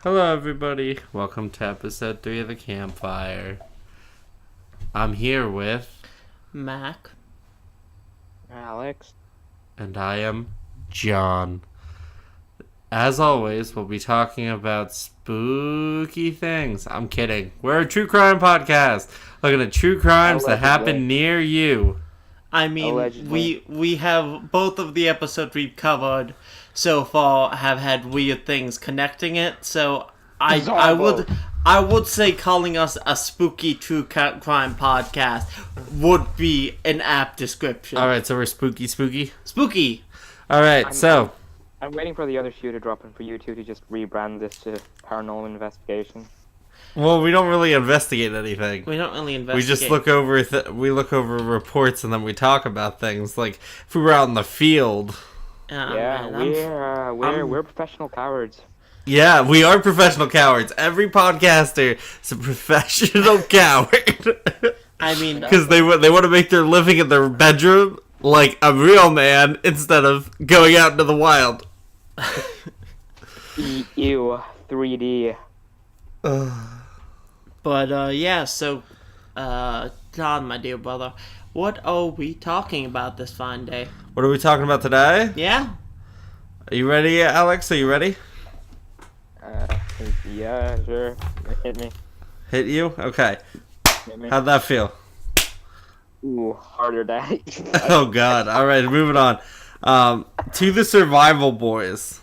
Hello, everybody. Welcome to episode 3 of the Campfire. I'm here with Mac, Alex, and I am John. As always, we'll be talking about spooky things. I'm kidding. We're a true crime podcast. Looking at true crimes that happen near you. I mean, Allegedly. we have both of the episodes we've covered so far have had weird things connecting it. So I would say calling us a spooky true crime podcast would be an apt description. All right, so we're spooky. Spooky. All right, so I'm waiting for the other shoe to drop and for you two to just rebrand this to paranormal investigation. well, we don't really investigate anything. We don't really investigate. We just look over we look over reports and then we talk about things. Like if we were out in the field. Yeah, man, we're professional cowards. Yeah, we are professional cowards. Every podcaster is a professional coward. I mean, Because they want to make their living in their bedroom like a real man instead of going out into the wild. Ew, 3D. but yeah. So, John, my dear brother, what are we talking about this fine day? What are we talking about today? Yeah. Are you ready, Alex? Are you ready? Yeah, sure. Hit me. Hit you? Okay. Hit me. How'd that feel? Ooh, harder, daddy. Oh, God. All right, moving on. To the Survival Boys.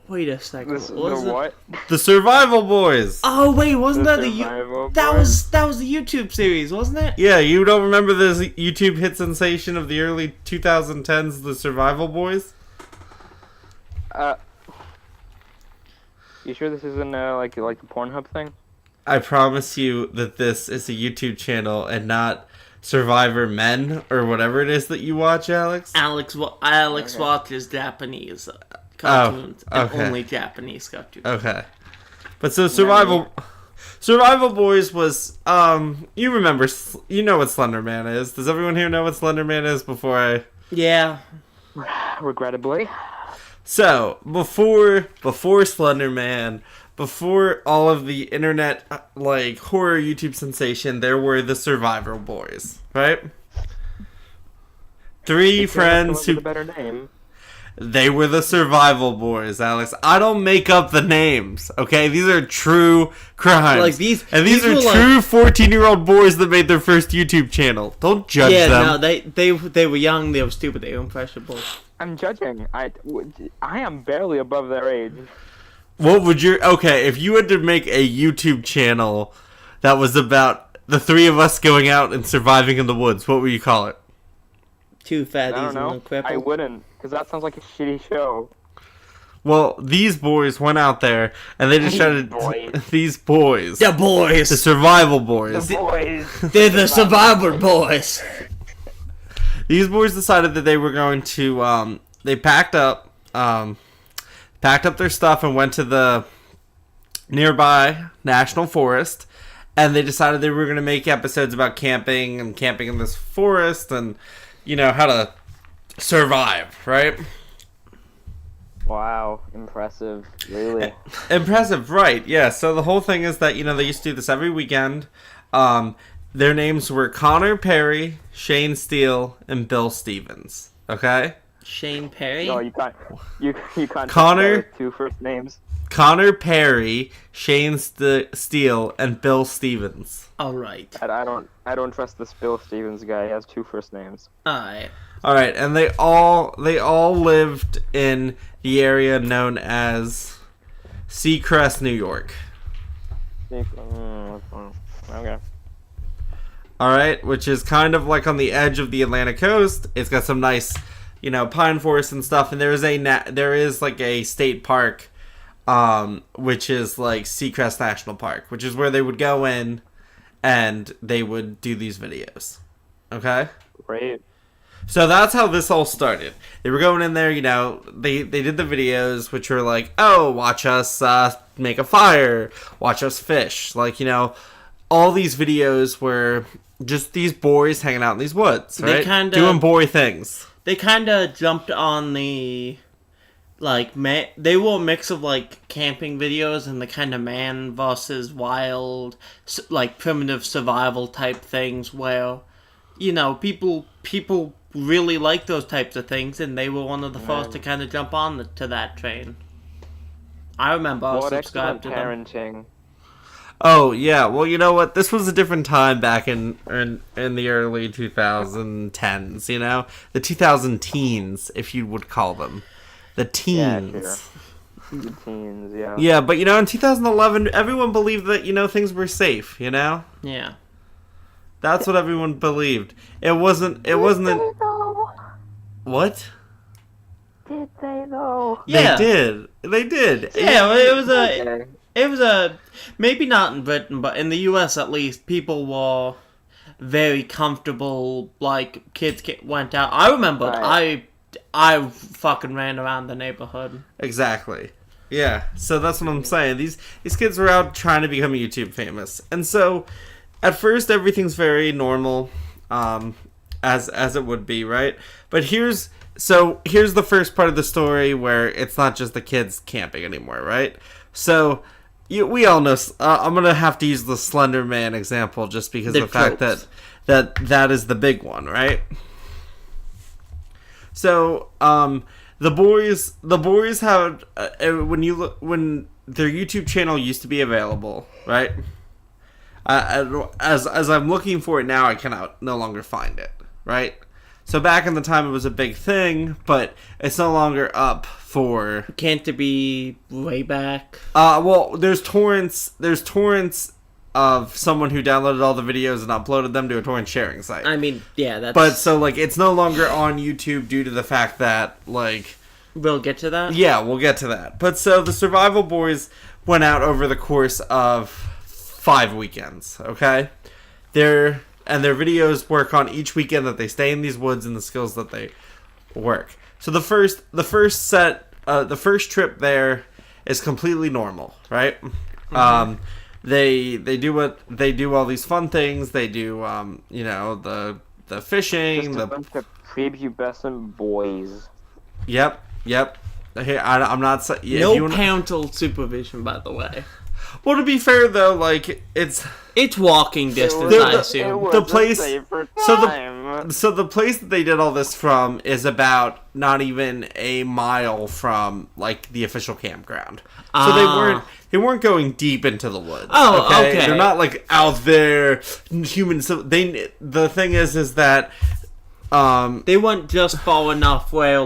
Wait a second. This, the Was it- what? The Survival Boys. Oh wait, wasn't The that the Survival that Boys? was the YouTube series, wasn't it? Yeah, you don't remember this YouTube hit sensation of the early 2010s, The Survival Boys? You sure this isn't like the Pornhub thing? I promise you that this is a YouTube channel and not Survivor Men or whatever it is that you watch, Alex. Alex Okay. watches Japanese cartoons and okay. only Japanese cartoons. Okay. But so Survival Boys was, you remember, you know what Slender Man is. Does everyone here know what Slender Man is before I... Yeah. Regrettably. So, before Slender Man, before all of the internet, like, horror YouTube sensation, there were the Survival Boys, right? Three friends With who... a better name. They were the Survival Boys, Alex. I don't make up the names, okay? These are true crimes. Like these are were true 14-year-old boys that made their first YouTube channel. Don't judge Yeah, them. no, they were young, they were stupid, they were impressionable. I'm judging. I am barely above their age. What would your... Okay, if you had to make a YouTube channel that was about the three of us going out and surviving in the woods, what would you call it? Two I fatties don't and a know. cripple. I wouldn't, because that sounds like a shitty show. Well, these boys went out there and they decided... boys. These boys. The boys. The Survival Boys. The boys. They're the survivor boys. These boys decided that they were going to, they packed up their stuff and went to the nearby national forest, and they decided they were going to make episodes about camping and camping in this forest and, you know, how to survive, right? Wow, impressive. Really. Impressive, right? Yeah. So the whole thing is that, you know, they used to do this every weekend. Their names were Connor Perry, Shane Steele, and Bill Stevens. Okay. Shane Perry. No, you can't. You can't. Connor- Two first names. Connor Perry, Shane Steele, and Bill Stevens. All right. I don't trust this Bill Stevens guy. He has two first names. All right. All right, and they all lived in the area known as Seacrest, New York. Okay. All right, which is kind of like on the edge of the Atlantic coast. It's got some nice, you know, pine forests and stuff, and there is like a state park, which is like Seacrest National Park, which is where they would go in, and they would do these videos. Okay. Great. So that's how this all started. They were going in there, you know, they did the videos, which were like, oh, watch us make a fire, watch us fish. Like, you know, all these videos were just these boys hanging out in these woods, right? They kinda- doing boy things. They kind of jumped on the they were a mix of like camping videos and the kind of man versus wild, like primitive survival type things where, people really like those types of things, and they were one of the first to kind of jump on to that train. I remember I was subscribed to them. Parenting. Oh yeah, well you know what? This was a different time back in the early 2010s. The 2000 teens, if you would call them, the teens. Yeah, sure. The teens, yeah. Yeah, but in 2011, everyone believed that things were safe. Yeah. That's what everyone believed. It wasn't. Did they though? What? Did they though? Yeah. They did. Yeah, Okay. it was a maybe not in Britain, but in the U.S. at least, people were very comfortable. Like kids went out. I remember Right. I fucking ran around the neighborhood. Exactly. Yeah. So that's what I'm saying. These kids were out trying to become YouTube famous, and so at first everything's very normal, as it would be, right? But here's the first part of the story where it's not just the kids camping anymore, right? So we all know. I'm gonna have to use the Slender Man example just because of the fact that is the big one, right? So the boys have when their YouTube channel used to be available, right? As I'm looking for it now, I cannot no longer find it, right? So back in the time, it was a big thing, but it's no longer up for. Can't it be way back? Well, there's torrents of someone who downloaded all the videos and uploaded them to a torrent sharing site. I mean, yeah, that's. But so it's no longer on YouTube due to the fact that We'll get to that. Yeah, we'll get to that. But so the Survival Boys went out over the course of 5 weekends. Okay, their videos work on each weekend that they stay in these woods and the skills that they work. So the first trip there is completely normal, right? Mm-hmm. They do all these fun things. They do the fishing, Just a bunch of prepubescent boys. Yep. Hey, I'm not saying no parental supervision, by the way. Well, to be fair though, it's walking distance. I assume the place. So the place that they did all this from is about not even a mile from the official campground. So they weren't going deep into the woods. Oh, okay. They're not out there humans. So the thing is that they went just far enough where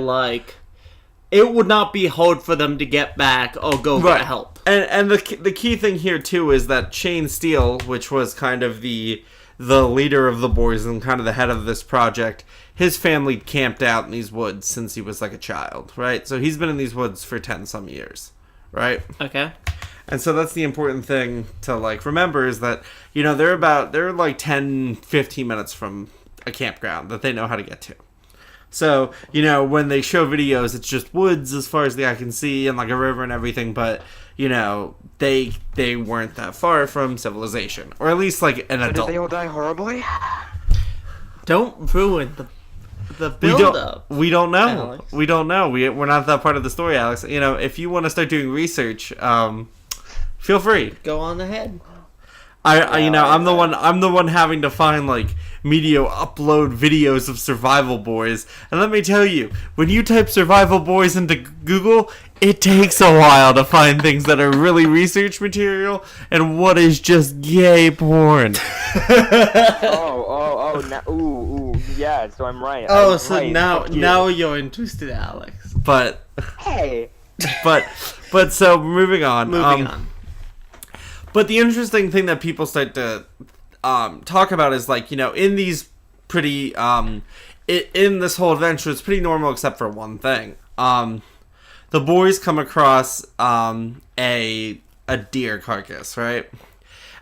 it would not be hard for them to get back or go get help. And the key thing here too is that Shane Steele, which was kind of the leader of the boys and kind of the head of this project, his family camped out in these woods since he was a child, right? So he's been in these woods for 10-some years, right? Okay. And so that's the important thing to remember is that they're 10, 15 minutes from a campground that they know how to get to. So, when they show videos, it's just woods as far as the eye can see and a river and everything, but, they weren't that far from civilization. Or at least an adult. Did they all die horribly? Don't ruin the build-up. We don't know. Alex. We don't know. We're not that part of the story, Alex. If you want to start doing research, feel free. Go on ahead. I'm the one having to find media upload videos of Survival Boys, and let me tell you, when you type Survival Boys into Google, it takes a while to find things that are really research material and what is just gay porn. Ooh, yeah. So I'm right. Now you're interested, Alex. But hey, but so moving on. Moving on. But the interesting thing that people start to talk about is in these pretty in this whole adventure, it's pretty normal except for one thing. The boys come across a deer carcass, right?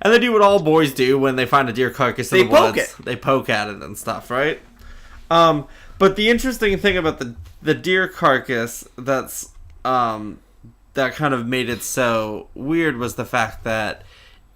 And they do what all boys do when they find a deer carcass in the woods. They poke at it and stuff, right? But the interesting thing about the deer carcass that kind of made it so weird was the fact that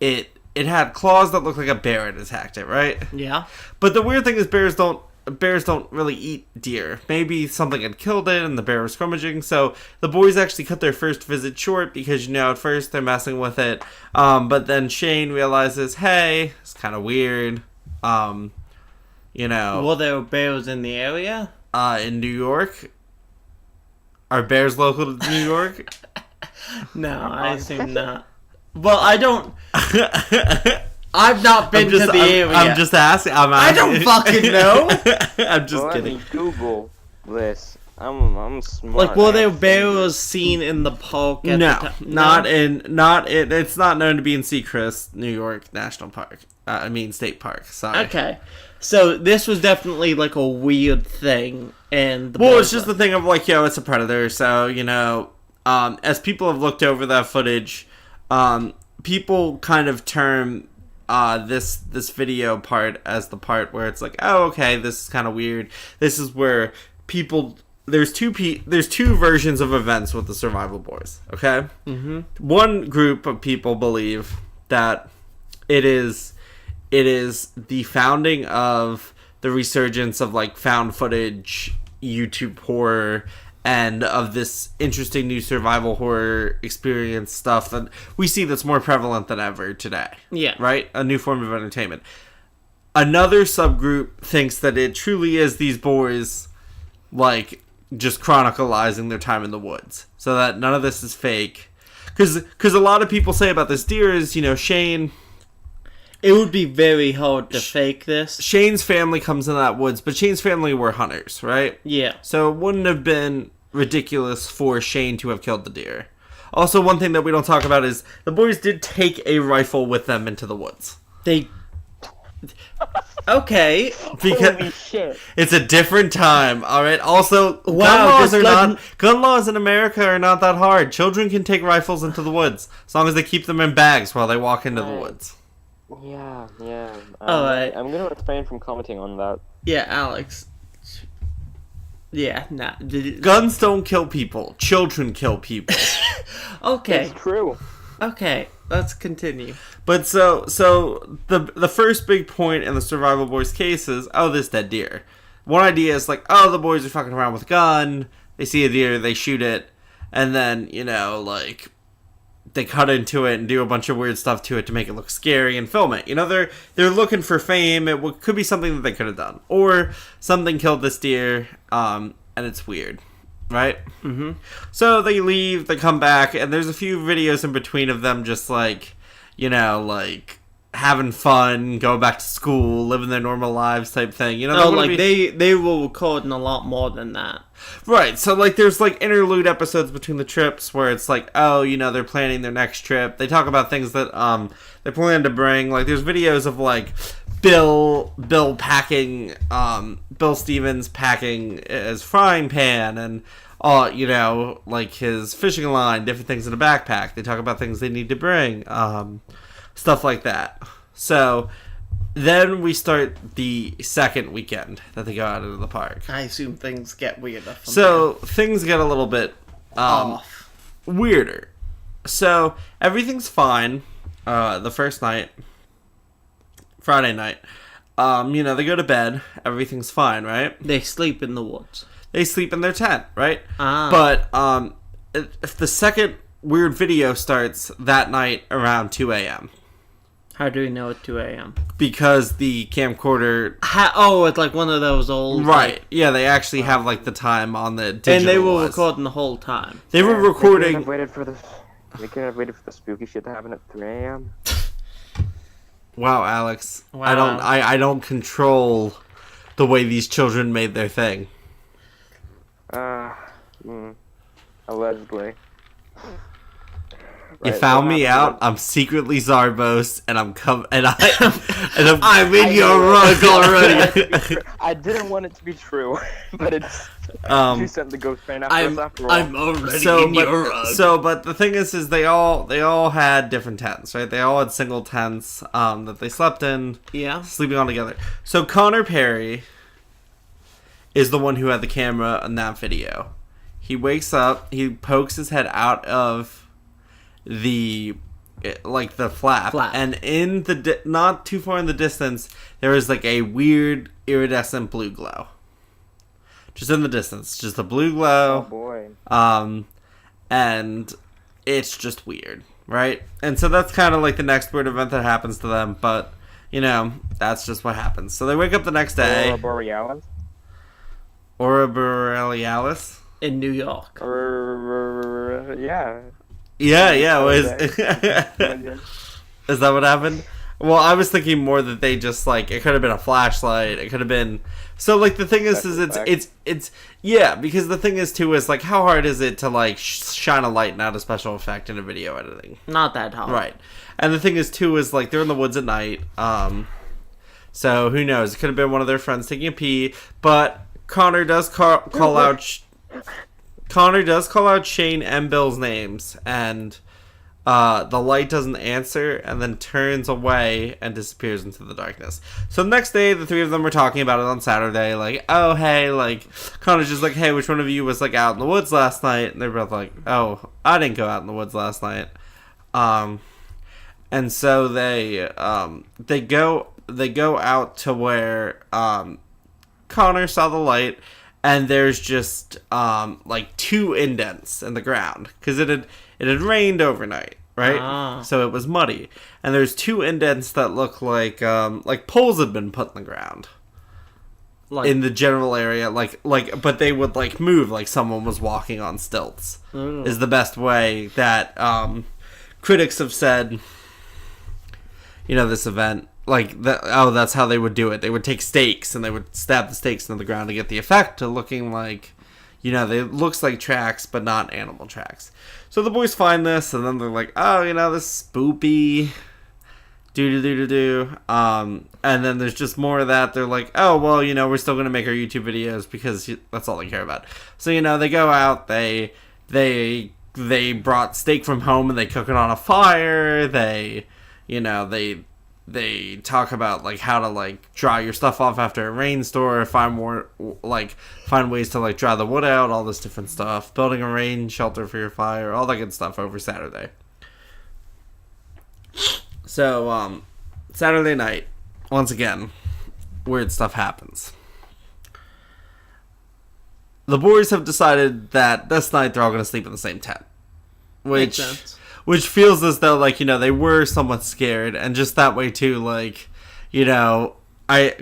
it had claws that looked like a bear had attacked it, right? Yeah. But the weird thing is bears don't bears don't really eat deer. Maybe something had killed it and the bear was scrummaging. So the boys actually cut their first visit short because, at first they're messing with it. But then Shane realizes, hey, it's kind of weird. Well, there were bears in the area? In New York. Are bears local to New York? No, I assume not. Well, I don't... I've not been to the area. I'm just asking. I don't fucking know. I'm just kidding. Let me Google this. I'm smart. Like, were there bears seen in the park at the time? Not in. It's not known to be in Seacrest, New York National Park. State park. Sorry. Okay. So this was definitely like a weird thing, and it's just the thing of like, it's a predator. So as people have looked over that footage, people kind of term this video part as the part where it's like, oh, okay, this is kind of weird. This is where people. There's two versions of events with the Survival Boys. Okay. Mm-hmm. One group of people believe that it is the founding of the resurgence of like found footage YouTube horror and of this interesting new survival horror experience stuff that we see that's more prevalent than ever today. Yeah. Right? A new form of entertainment. Another subgroup thinks that it truly is these boys like just chronicalizing their time in the woods. So that none of this is fake. Because a lot of people say about this deer is, Shane... It would be very hard to fake this. Shane's family comes in that woods, but Shane's family were hunters, right? Yeah. So it wouldn't have been ridiculous for Shane to have killed the deer. Also, one thing that we don't talk about is the boys did take a rifle with them into the woods. Okay. Because Holy shit. It's a different time, alright? Also, wow, gun laws in America are not that hard. Children can take rifles into the woods, as long as they keep them in bags while they walk into the woods. Yeah. Alright. I'm gonna refrain from commenting on that. Yeah, Alex. Yeah, nah. Guns don't kill people. Children kill people. Okay. It's true. Okay, let's continue. But so the first big point in the Survival Boys case is, this dead deer. One idea is like, the boys are fucking around with a gun. They see a deer, they shoot it, and then, they cut into it and do a bunch of weird stuff to it to make it look scary and film it. They're looking for fame. It could be something that they could have done. Or something killed this deer, and it's weird. Right? Mm-hmm. So they leave, they come back, and there's a few videos in between of them just having fun, going back to school, living their normal lives type thing. They were recording a lot more than that. Right, so there's interlude episodes between the trips where it's they're planning their next trip. They talk about things that they plan to bring. There's videos of Bill packing, Bill Stevens packing his frying pan and his fishing line, different things in a backpack. They talk about things they need to bring, stuff like that. So then we start the second weekend that they go out into the park. I assume things get weirder. Things get a little bit off, weirder. So everything's fine. The first night, Friday night, they go to bed. Everything's fine, right? They sleep in the woods. They sleep in their tent, right? Ah. But if the second weird video starts that night around 2 a.m. How do we know at 2 a.m.? Because the camcorder... it's one of those old... Right. Yeah, they actually have the time on the digital. And they were recording the whole time. They were recording... We couldn't have waited for the spooky shit to happen at 3 a.m. Wow, Alex. Wow. I don't control the way these children made their thing. Allegedly. You Right, found what me happened out. I'm secretly Zarbos, and I'm in your rug already. I didn't want it to be true, but it's. She sent the ghost train after us after all. I'm already in your rug. But the thing is they all had different tents, right? They all had single tents that they slept in. Yeah. Sleeping all together. So Connor Perry is the one who had the camera in that video. He wakes up. He pokes his head out of the like the flap. Flap. And in the not too far in the distance, there was like a weird iridescent blue glow. Just in the distance, just a blue glow. Oh boy. And it's just weird, right? And so that's kind of like the next weird event that happens to them, but you know, that's just what happens. So they wake up the next day. Aurora Borealis. Aurora Borealis. In New York. Yeah. Yeah. Is that what happened? Well, I was thinking more that they just like it could have been a flashlight. It could have been so like the thing is it's yeah, because the thing is too is like how hard is it to like shine a light and add a special effect in a video editing? Not that hard. Right. And the thing is too is like they're in the woods at night. So who knows? It could have been one of their friends taking a pee, but Connor does call out Shane and Bill's names, and the light doesn't answer, and then turns away and disappears into the darkness. So the next day, the three of them were talking about it on Saturday, like, oh, hey, like, Connor's just like, hey, which one of you was, like, out in the woods last night? And they're both like, oh, I didn't go out in the woods last night. And so they go out to where, Connor saw the light, and there's just like 2 indents in the ground because it had rained overnight, right? So it was muddy, and there's 2 indents that look like poles had been put in the ground, like in the general area, like but they would like move like someone was walking on stilts. Is the best way that critics have said. You know, this event. Like, that's how they would do it. They would take stakes, and they would stab the stakes into the ground to get the effect of looking like, you know, it looks like tracks, but not animal tracks. So the boys find this, and then they're like, oh, you know, this is spoopy. Do. And then there's just more of that. They're like, oh, well, you know, we're still going to make our YouTube videos because that's all they care about. So, you know, they go out, they brought steak from home, and they cook it on a fire. They talk about like how to like dry your stuff off after a rainstorm, find ways to like dry the wood out, all this different stuff, building a rain shelter for your fire, all that good stuff over Saturday. So Saturday night, once again, weird stuff happens. The boys have decided that this night they're all going to sleep in the same tent, which feels as though, like, you know, they were somewhat scared, and just that way too, like, you know,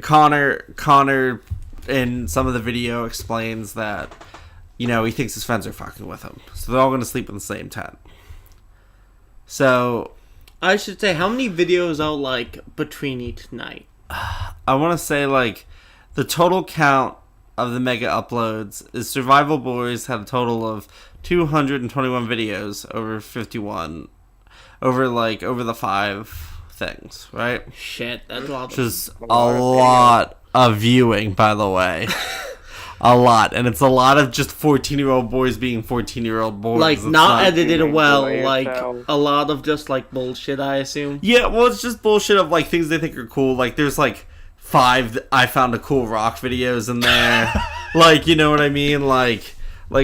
Connor in some of the video explains that, you know, he thinks his friends are fucking with him, so they're all going to sleep in the same tent. So I should say, how many videos are like between each night? I want to say like the total count of the mega uploads is Survival Boys had a total of 221 videos over 51 over the 5 things, right? Shit, that's a lot. Which is a lot of viewing, by the way. A lot, and it's a lot of just 14-year-old boys being 14-year-old boys. Like, not edited well, like a lot of just like bullshit, I assume. Yeah, well, it's just bullshit of like things they think are cool. Like, there's like 5 I found a cool rock videos in there. Like, you know what I mean? Like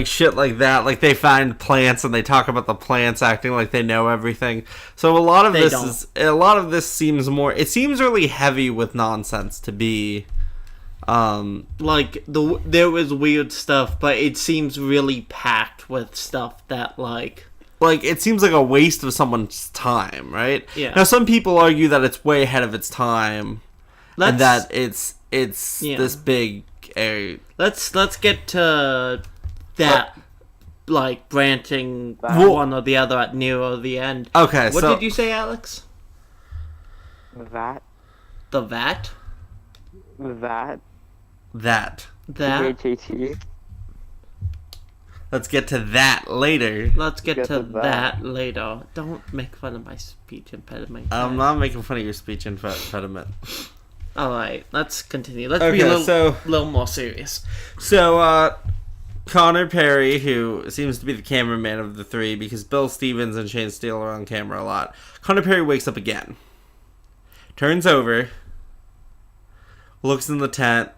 shit like that. Like, they find plants and they talk about the plants acting like they know everything. So a lot of this seems really heavy with nonsense to be there was weird stuff, but it seems really packed with stuff that like it seems like a waste of someone's time, right? Yeah. Now some people argue that it's way ahead of its time. And that it's this big area. Let's get to that, like, branching one or the other at near or the end. Okay, what did you say, Alex? That. The vat? That. T-H-A-T. Let's get to that later. Let's get to that later. Don't make fun of my speech impediment. I'm not making fun of your speech impediment. Alright, let's continue. Let's be a little more serious. So, Connor Perry, who seems to be the cameraman of the 3, because Bill Stevens and Shane Steele are on camera a lot. Connor Perry wakes up again. Turns over. Looks in the tent.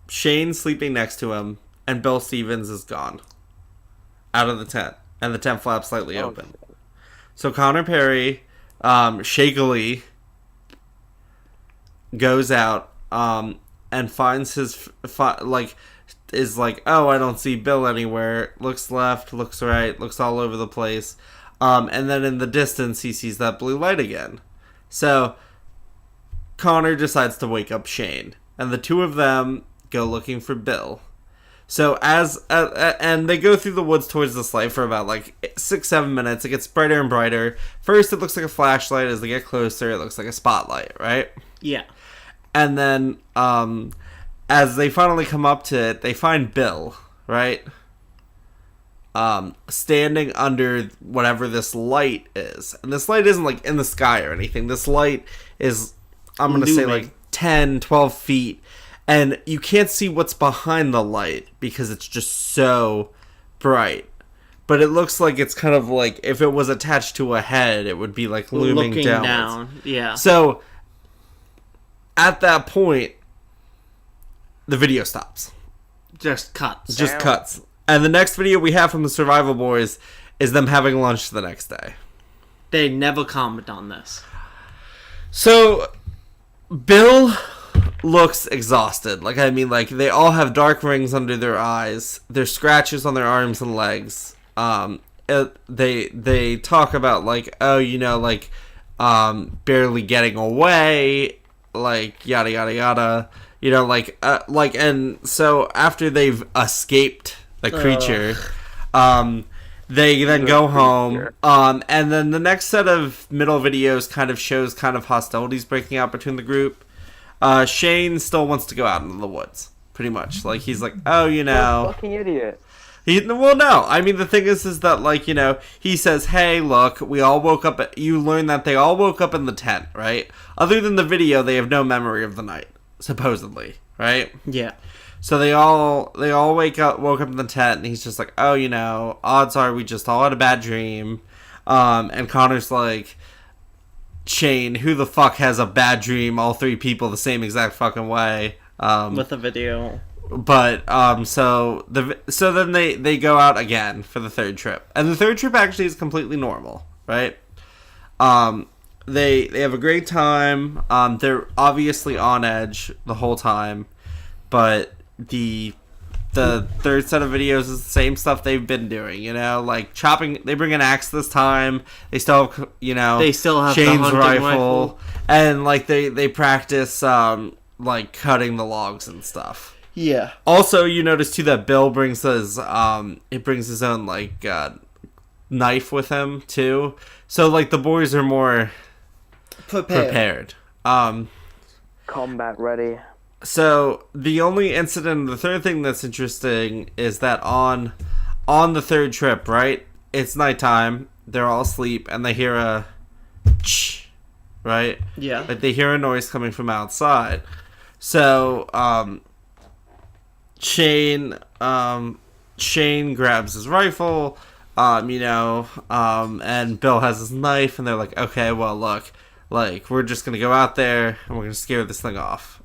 Shane's sleeping next to him. And Bill Stevens is gone. Out of the tent. And the tent flap's slightly open. So Connor Perry, shakily goes out, and finds his, is like, oh, I don't see Bill anywhere. Looks left, looks right, looks all over the place. And then in the distance, he sees that blue light again. So Connor decides to wake up Shane, and the two of them go looking for Bill. So and they go through the woods towards this light for about 6-7 minutes. It gets brighter and brighter. First, it looks like a flashlight. As they get closer, it looks like a spotlight, right? Yeah. And then, as they finally come up to it, they find Bill, right? Standing under whatever this light is. And this light isn't in the sky or anything. This light is, I'm going to say 10, 12 feet. And you can't see what's behind the light because it's just so bright. But it looks like it's kind of like if it was attached to a head, it would be looming looking down. Yeah. So at that point, the video stops. Just cuts. Just cuts. And the next video we have from the Survival Boys is them having lunch the next day. They never comment on this. So Bill looks exhausted. They all have dark rings under their eyes. There's scratches on their arms and legs. They talk about barely getting away, yada yada yada. And so after they've escaped the creature, they then go home. And then the next set of middle videos kind of shows hostilities breaking out between the group. Shane still wants to go out into the woods, pretty much. He's like, oh, fucking idiot. Well, no. I mean, the thing is that, he says, hey, look, we all woke up. You learn that they all woke up in the tent, right? Other than the video, they have no memory of the night, supposedly, right? Yeah. So they all woke up in the tent, and he's just like, oh, odds are we just all had a bad dream. And Connor's like, Shane, who the fuck has a bad dream? All three people the same exact fucking way. With the video. But so then they go out again for the third trip, and the third trip actually is completely normal, right? They have a great time. They're obviously on edge the whole time, but the third set of videos is the same stuff they've been doing, chopping. They bring an axe this time. They still have, they still have Shane's the hunting rifle. And they practice cutting the logs and stuff. Yeah. Also, you notice too that Bill brings his own knife with him too. So the boys are more prepared. Combat ready. So the only incident, the third thing that's interesting is that on the third trip, right? It's nighttime. They're all asleep, and they hear a right? Yeah. They hear a noise coming from outside. So Shane grabs his rifle, and Bill has his knife, and they're like, okay, well, look, we're just gonna go out there and we're gonna scare this thing off.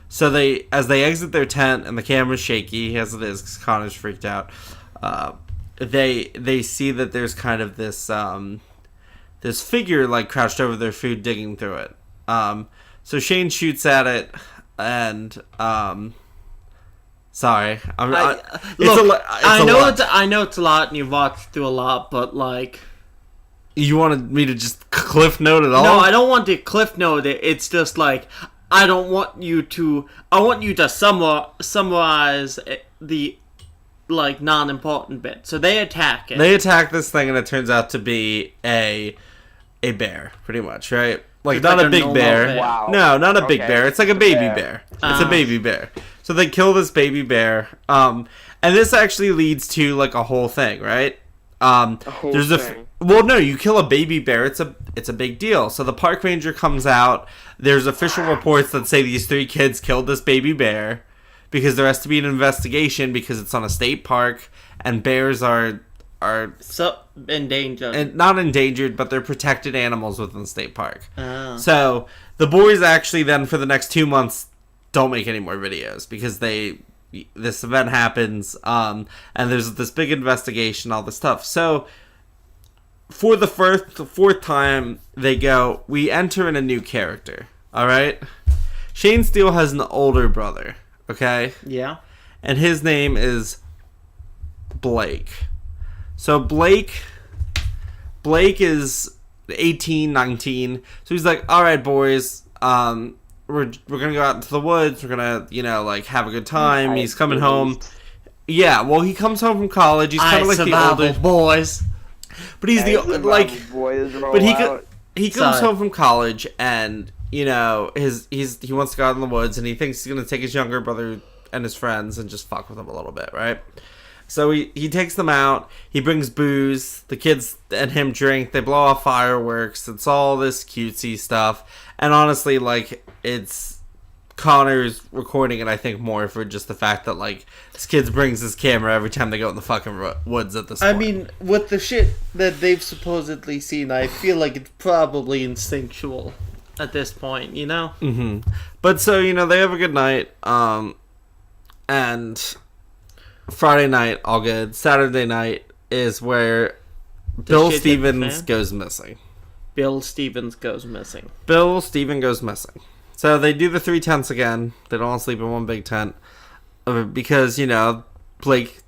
So as they exit their tent, and the camera's shaky as it is because Connor's freaked out, they see that there's kind of this figure crouched over their food, digging through it. So Shane shoots at it, and sorry, I know it's a lot, and you've watched through a lot, but you wanted me to just cliff note it all? No, I don't want to cliff note it. It's just I want you to summarize the non-important bit. So they attack it. They attack this thing, and it turns out to be a bear, pretty much, right? Not a big bear. Wow. No, not a big bear. It's a baby bear. It's a baby bear. So they kill this baby bear. And this actually leads to a whole thing, right? There's thing. Well, no, you kill a baby bear, it's a big deal. So the park ranger comes out. There's official reports that say these 3 kids killed this baby bear because there has to be an investigation because it's on a state park, and bears are so endangered. And not endangered, but they're protected animals within the state park. So the boys actually then for the next 2 months don't make any more videos because this event happens, and there's this big investigation, all this stuff. So for the fourth time, they go, we enter in a new character. All right? Shane Steele has an older brother, okay? Yeah. And his name is Blake. So Blake is 18, 19. So he's like, all right, boys, we're going to go out into the woods. We're going to, have a good time. He's coming home. Yeah, well, he comes home from college. He's kind of like the older boys. But he's he comes home from college and he wants to go out in the woods and he thinks he's gonna take his younger brother and his friends and just fuck with them a little bit, right? So he takes them out. He brings booze. The kids and him drink. They blow off fireworks. It's all this cutesy stuff. And honestly, it's Connor's recording it, I think, more for just the fact that, this kid brings his camera every time they go in the fucking woods at this point. I mean, with the shit that they've supposedly seen, I feel like it's probably instinctual at this point, you know? Mm-hmm. But so, they have a good night, and Friday night, all good. Saturday night is where Bill Stevens goes missing. Bill Stevens goes missing. So they do the 3 tents again. They don't all sleep in one big tent. Because, Blake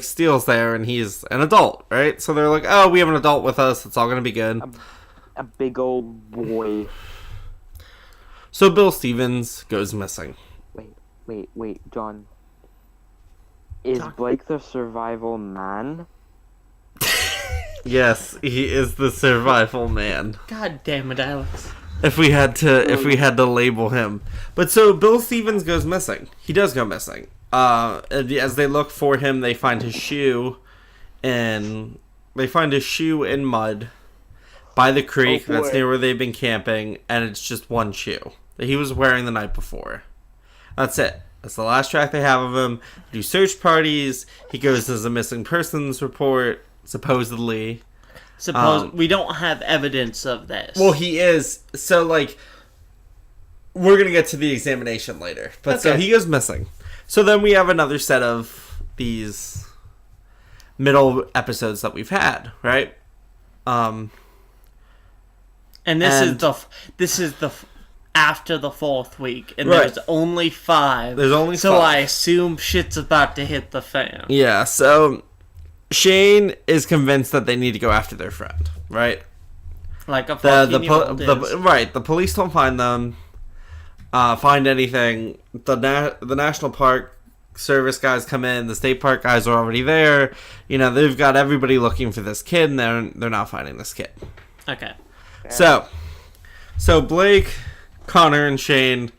Steele's there and he's an adult, right? So they're like, oh, we have an adult with us. It's all going to be good. A big boy. So Bill Stevens goes missing. Wait, John. Is Blake the survival man? Yes, he is the survival man. God damn it, Alex. If we had to label him. But so Bill Stevens goes missing. He does go missing. As they look for him, they find his shoe in mud by the creek that's near where they've been camping, and it's just one shoe that he was wearing the night before. That's it. That's the last track they have of him. They do search parties. He goes as a missing persons report, supposedly. We don't have evidence of this. Well, he is. So, we're going to get to the examination later. But okay. So he goes missing. So then we have another set of these middle episodes that we've had, right? And this is the after the 4th week, and right. There's only 5. So I assume shit's about to hit the fan. Yeah, so Shane is convinced that they need to go after their friend, right? Like a 14-year-old right, the police don't find them, find anything. The National Park Service guys come in, the State Park guys are already there. They've got everybody looking for this kid, and they're not finding this kid. Okay. So Blake, Connor, and Shane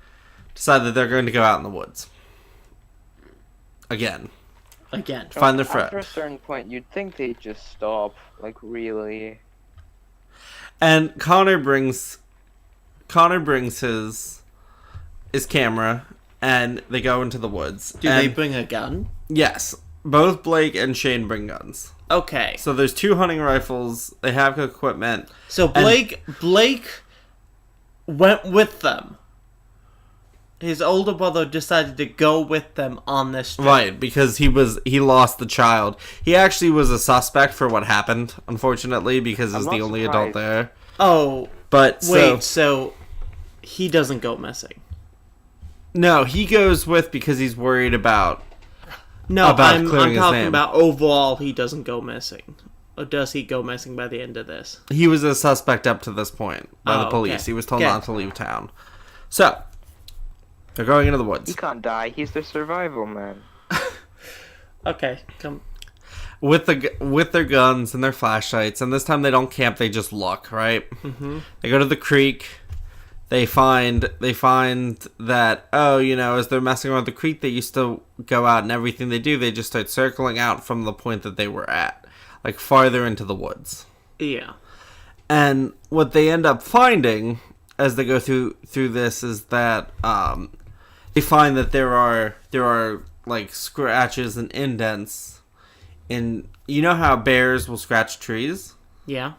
decide that they're going to go out in the woods. Again. Find their friend. After a certain point, you'd think they'd just stop. Really. And Connor brings his camera, and they go into the woods. Do they bring a gun? Yes. Both Blake and Shane bring guns. Okay. So there's 2 hunting rifles. They have equipment. So Blake went with them. His older brother decided to go with them on this trip. Right, because he lost the child. He actually was a suspect for what happened, unfortunately, because he's the only adult there. Oh, but so he doesn't go missing. No, he goes with because he's worried about. No, I'm talking about overall. He doesn't go missing, or does he go missing by the end of this? He was a suspect up to this point by the police. Okay. He was told not to leave town. So. They're going into the woods. He can't die. He's the survival man. Okay, come. With their guns and their flashlights, and this time they don't camp. They just look, right? Mm-hmm. They go to the creek. They find that as they're messing around the creek, they used to go out, and everything they do, they just start circling out from the point that they were at, farther into the woods. Yeah. And what they end up finding as they go through this is that they find that there are scratches and indents in, how bears will scratch trees? Yeah.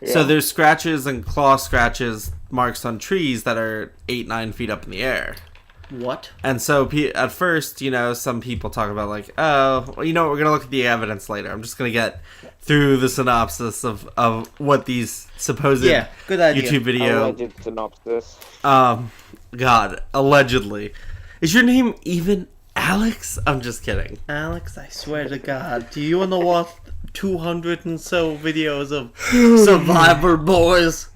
So there's scratches and claw scratches marks on trees that are 8-9 feet up in the air. What? And so at first, some people talk about like, oh, well, we're going to look at the evidence later. I'm just going to get through the synopsis of what these supposed good idea. YouTube video... Alleged synopsis. God, allegedly. Is your name even Alex? I'm just kidding. Alex, I swear to God. Do you want to watch 200 and so videos of Survivor Boys?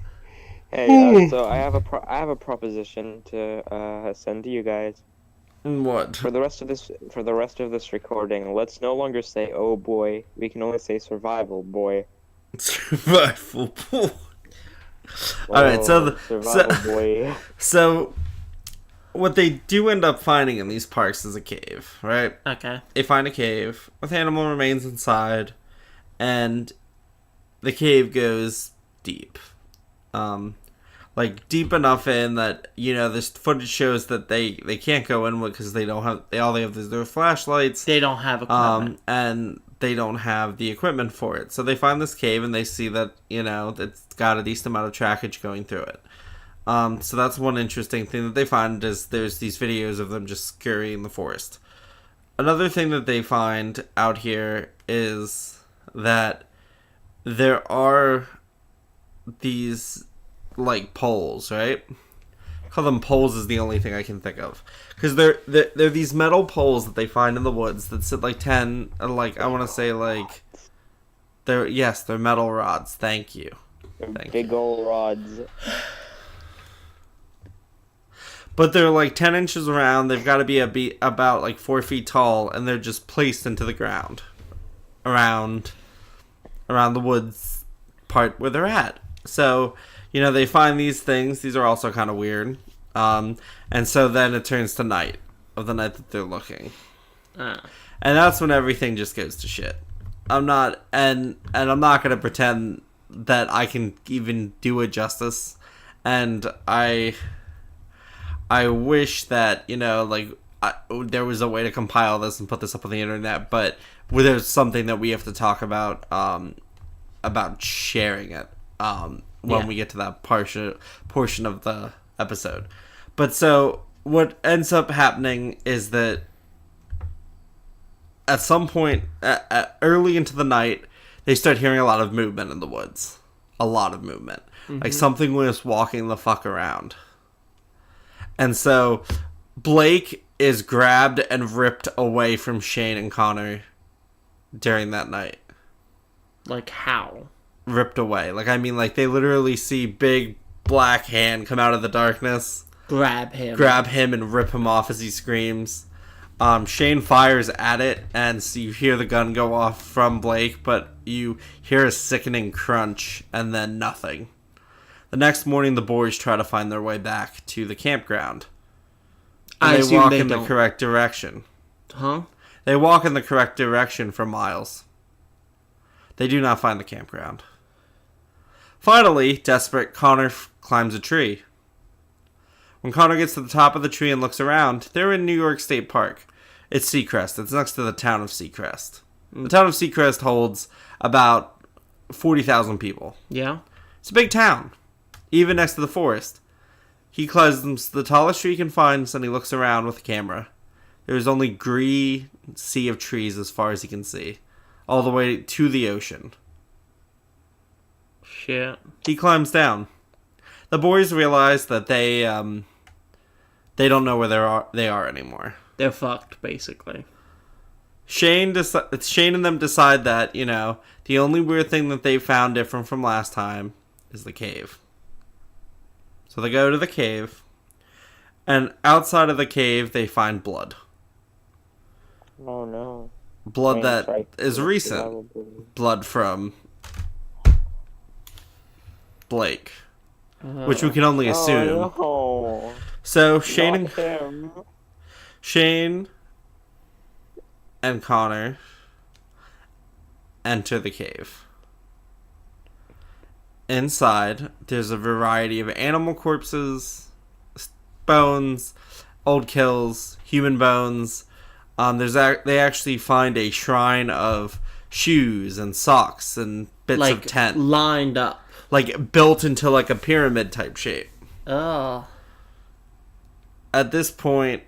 Hey, so I have a proposition to send to you guys. What? For the rest of this recording, let's no longer say "oh boy." We can only say "survival boy." Survival boy. All right, survival boy. So, what they do end up finding in these parks is a cave, right? Okay. They find a cave with animal remains inside, and the cave goes deep. Like deep enough in that this footage shows that they can't go in because they don't have all they have is their flashlights. They don't have equipment, and they don't have the equipment for it. So they find this cave and they see that it's got a decent amount of trackage going through it. So that's one interesting thing that they find is there's these videos of them just scurrying the forest. Another thing that they find out here is that there are these like poles, right? Call them poles is the only thing I can think of, because they're these metal poles that they find in the woods that sit like 10, like I want to say like they're metal rods. Thank you. Big old rods. But they're like 10 inches around. They've got to be about like 4 feet tall, and they're just placed into the ground around the woods part where they're at. So, they find these things. These are also kind of weird. And so then it turns to night of the night that they're looking. And that's when everything just goes to shit. I'm not going to pretend that I can even do it justice. And I wish that, there was a way to compile this and put this up on the internet, but there's something that we have to talk about sharing it. When we get to that portion of the episode. But so what ends up happening is that at some point early into the night, they start hearing a lot of movement in the woods. A lot of movement. Mm-hmm. Like something was walking the fuck around. And so Blake is grabbed and ripped away from Shane and Connor during that night. Like how? Ripped away. Like they literally see big black hand come out of the darkness. Grab him and rip him off as he screams. Shane fires at it, and so you hear the gun go off from Blake, but you hear a sickening crunch, and then nothing. The next morning, the boys try to find their way back to the campground. And they walk in the correct direction. Huh? They walk in the correct direction for miles. They do not find the campground. Finally, desperate, Connor climbs a tree. When Connor gets to the top of the tree and looks around, they're in New York State Park. It's Seacrest. It's next to the town of Seacrest. The town of Seacrest holds about 40,000 people. Yeah. It's a big town, even next to the forest. He climbs the tallest tree he can find, and he looks around with a camera. There's only green sea of trees as far as he can see, all the way to the ocean. Shit. He climbs down. The boys realize that they don't know where they are anymore. They're fucked, basically. Shane and them decide that, the only weird thing that they found different from last time is the cave. So they go to the cave, and outside of the cave, they find blood. Oh no. Blood that is recent. Blood from Blake. Which we can only assume. Oh, no. So Shane and Connor enter the cave. Inside, there's a variety of animal corpses, bones, old kills, human bones. They actually find a shrine of shoes and socks and bits of tent. Lined up. Like built into a pyramid type shape. Oh. at this point,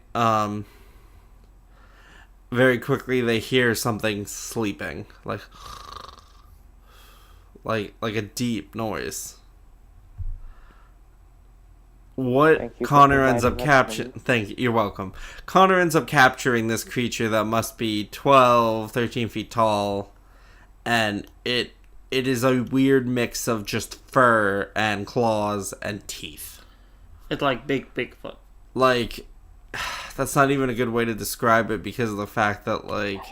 very quickly they hear something sleeping, like a deep noise. What Connor ends up capturing... Thank you, you're welcome. Connor ends up capturing this creature that must be 12, 13 feet tall, and it is a weird mix of just fur and claws and teeth. It's like Bigfoot. Like, that's not even a good way to describe it because of the fact that, like,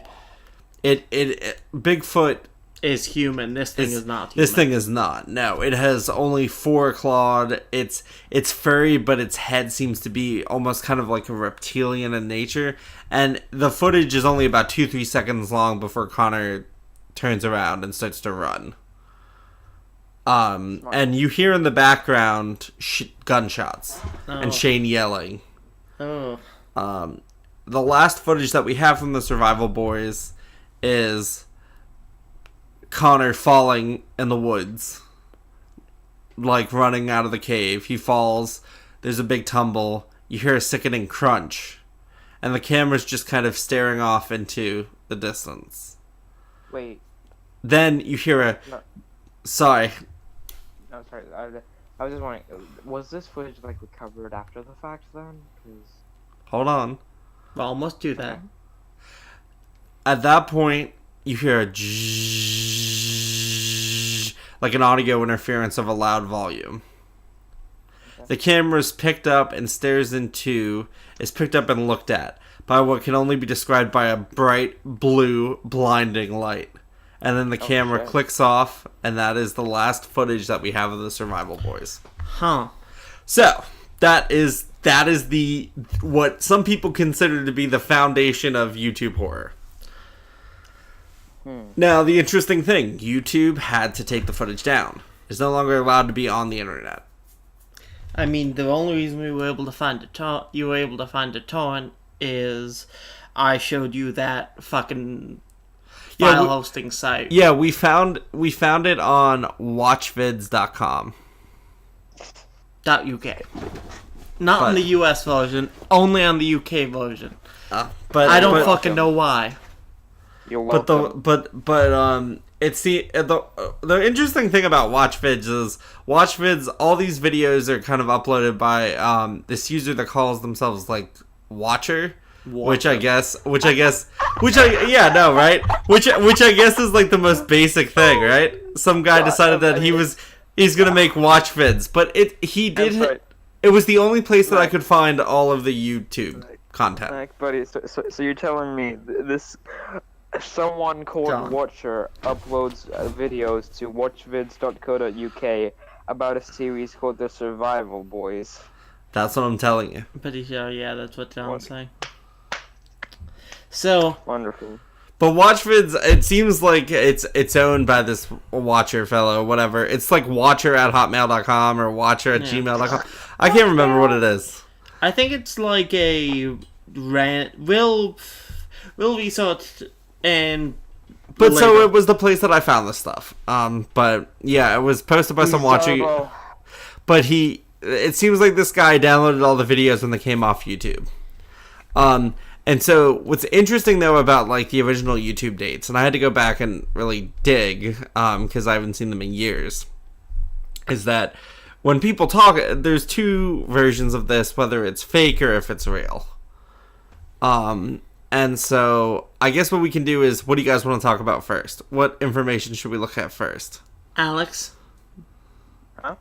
Bigfoot is human. This thing is not human. This thing is not. No, it has only 4 clawed. It's furry, but its head seems to be almost kind of like a reptilian in nature. And the footage is only about 2-3 seconds long before Connor turns around and starts to run. And you hear in the background gunshots and Shane yelling. Oh. The last footage that we have from the Survival Boys is Connor falling in the woods, like running out of the cave. He falls, there's a big tumble, you hear a sickening crunch, and the camera's just kind of staring off into the distance. Wait. Then you hear a... No. Sorry. No, sorry. I was just wondering, was this footage, like, recovered after the fact, then? 'Cause... Hold on. We'll almost do that. At that point, you hear a zzzz, like an audio interference of a loud volume. Okay. The camera's picked up and is picked up and looked at by what can only be described by a bright blue blinding light. And then the camera clicks off, and that is the last footage that we have of the Survival Boys. Huh. So, that is the what some people consider to be the foundation of YouTube horror. Now, the interesting thing, YouTube had to take the footage down. It's no longer allowed to be on the internet. I mean, the only reason we were able to find a torrent is I showed you that fucking file hosting site. Yeah, we found it on watchvids.com. .uk. Not on the US version, only on the UK version. But I don't fucking know why. You're welcome. It's the interesting thing about WatchVids is WatchVids, all these videos are kind of uploaded by this user that calls themselves like Watcher. Which I guess is like the most basic thing, right? Some guy decided that he's gonna make WatchVids, but it was the only place that I could find all of the YouTube content. Like, buddy, so you're telling me this someone called Watcher uploads videos to watchvids.co.uk about a series called The Survival Boys. That's what I'm telling you. Pretty sure, yeah, that's what John's saying. So wonderful. But WatchVids, it seems like it's owned by this Watcher fellow, whatever. It's like watcher@hotmail.com or watcher@gmail.com. I can't remember what it is. I think it's like a will research and. But so it was the place that I found this stuff. But yeah, it was posted by some Watcher. But it seems like this guy downloaded all the videos when they came off YouTube. And so what's interesting though about like the original YouTube dates, and I had to go back and really dig because I haven't seen them in years, is that when people talk, there's 2 versions of this, whether it's fake or if it's real. And so I guess what we can do is, what do you guys want to talk about first? What information should we look at first? Alex? Huh?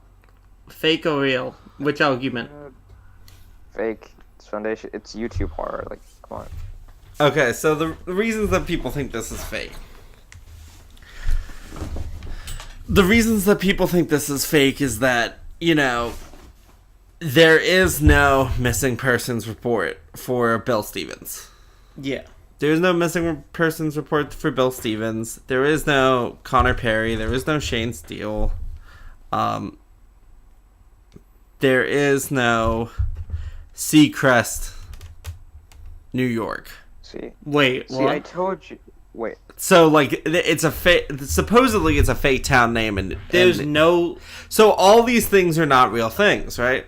Fake or real? Which argument? Fake. It's foundation. It's YouTube horror. Like, come on. Okay, so the reasons that people think this is fake. The reasons that people think this is fake is that, there is no missing persons report for Bill Stevens. Yeah. There's no missing persons report for Bill Stevens. There is no Connor Perry. There is no Shane Steele. There is no Seacrest, New York. Wait, what? I told you. Wait. So, like, it's a fake... Supposedly, it's a fake town name, and... There's no... So, all these things are not real things, right?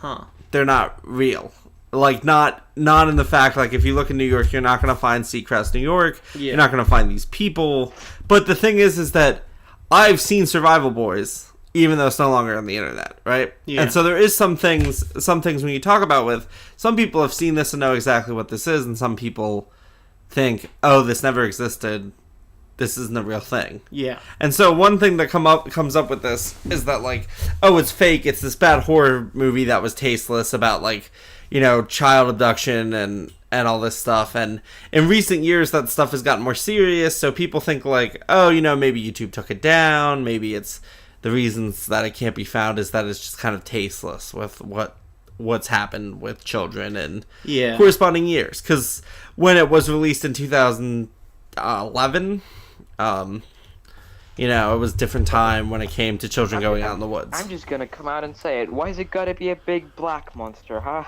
Huh. They're not real. Like, not in the fact, like, if you look in New York, you're not going to find Seacrest, New York. Yeah. You're not going to find these people. But the thing is that I've seen Survival Boys, even though it's no longer on the internet, right? Yeah. And so there is some things when you talk about with, some people have seen this and know exactly what this is, and some people think, oh, this never existed. This isn't a real thing. Yeah. And so one thing that comes up with this is that, like, oh, it's fake. It's this bad horror movie that was tasteless about, like, child abduction and all this stuff. And in recent years, that stuff has gotten more serious. So people think, like, oh, maybe YouTube took it down. Maybe it's the reasons that it can't be found is that it's just kind of tasteless with what's happened with children in corresponding years. Because when it was released in 2011... it was a different time when it came to children going out in the woods. I'm just gonna come out and say it. Why is it gotta be a big black monster, huh?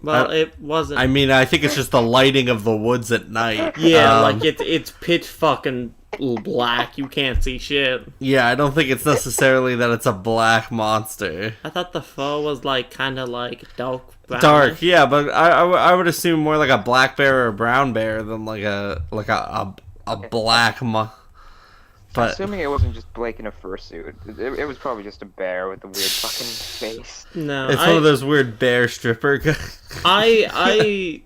Well, it wasn't. I mean, I think it's just the lighting of the woods at night. Yeah, like it's pitch fucking black. You can't see shit. Yeah, I don't think it's necessarily that it's a black monster. I thought the fur was like kind of like dark brown. Dark, yeah, but I would assume more like a black bear or a brown bear than like a black But assuming it wasn't just Blake in a fursuit, it was probably just a bear with a weird fucking face. No, it's one of those weird bear stripper guys. I